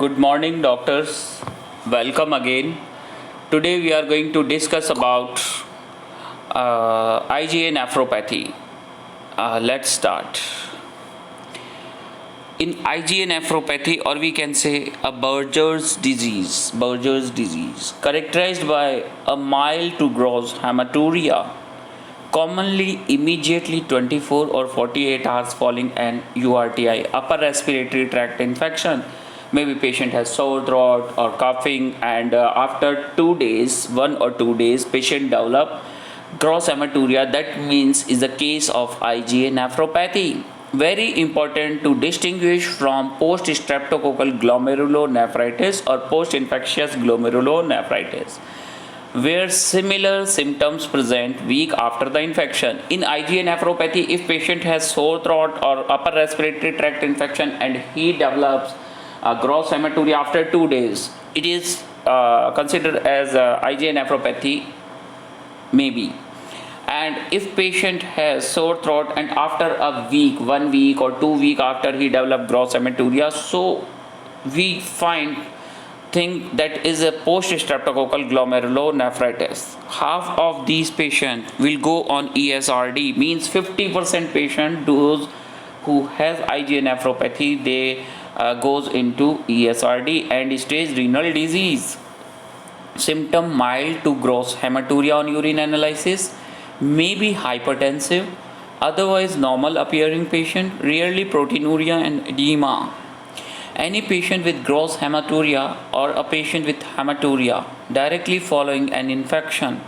Good morning, doctors. Welcome again. Today we are going to discuss about IgA nephropathy. Let's start. In IgA nephropathy, or we can say a Buerger's disease, characterized by a mild to gross hematuria, commonly immediately 24 or 48 hours following an URTI, upper respiratory tract infection. Maybe patient has sore throat or coughing, and after 2 days, 1 or 2 days, patient develop gross hematuria. That means is the case of IgA nephropathy. Very important to distinguish from post-streptococcal glomerulonephritis or post-infectious glomerulonephritis, where similar symptoms present week after the infection. In IgA nephropathy, if patient has sore throat or upper respiratory tract infection and he develops a gross hematuria after 2 days, it is considered as IgA nephropathy, maybe. And if patient has sore throat and after a week, 1 week or 2 week after he developed gross hematuria, so we think that is a post-streptococcal glomerulonephritis. Half of these patients will go on ESRD, means 50% patient, those who has IgA nephropathy, they goes into ESRD, and stage renal disease. Symptom mild to gross hematuria on urine analysis, may be hypertensive, otherwise normal appearing patient, rarely proteinuria and edema. Any patient with gross hematuria or a patient with hematuria directly following an infection,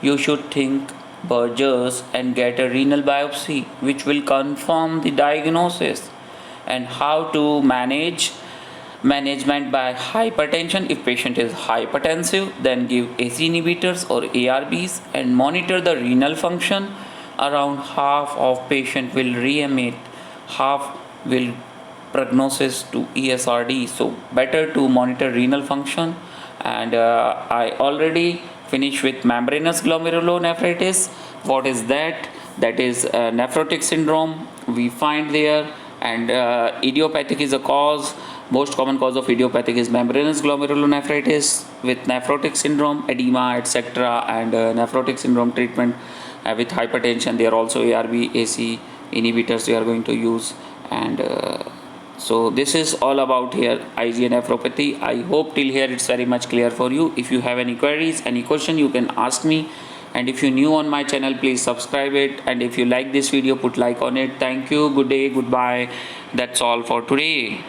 you should think Buerger's and get a renal biopsy, which will confirm the diagnosis. And how to management by hypertension. If patient is hypertensive, then give ACE inhibitors or ARBs and monitor the renal function. Around half of patient will re-emit, half will prognosis to ESRD, so better to monitor renal function. And I already finished with membranous glomerulonephritis. What is that? That is nephrotic syndrome we find there. And idiopathic is a cause. Most common cause of idiopathic is membranous glomerulonephritis with nephrotic syndrome, edema, etc. And nephrotic syndrome treatment with hypertension, they are also ARB, AC inhibitors we are going to use. And so this is all about here IgA nephropathy. I hope till here it's very much clear for you. If you have any queries, any question, you can ask me. And if you're new on my channel, please subscribe it. And if you like this video, put like on it. Thank you. Good day. Goodbye. That's all for today.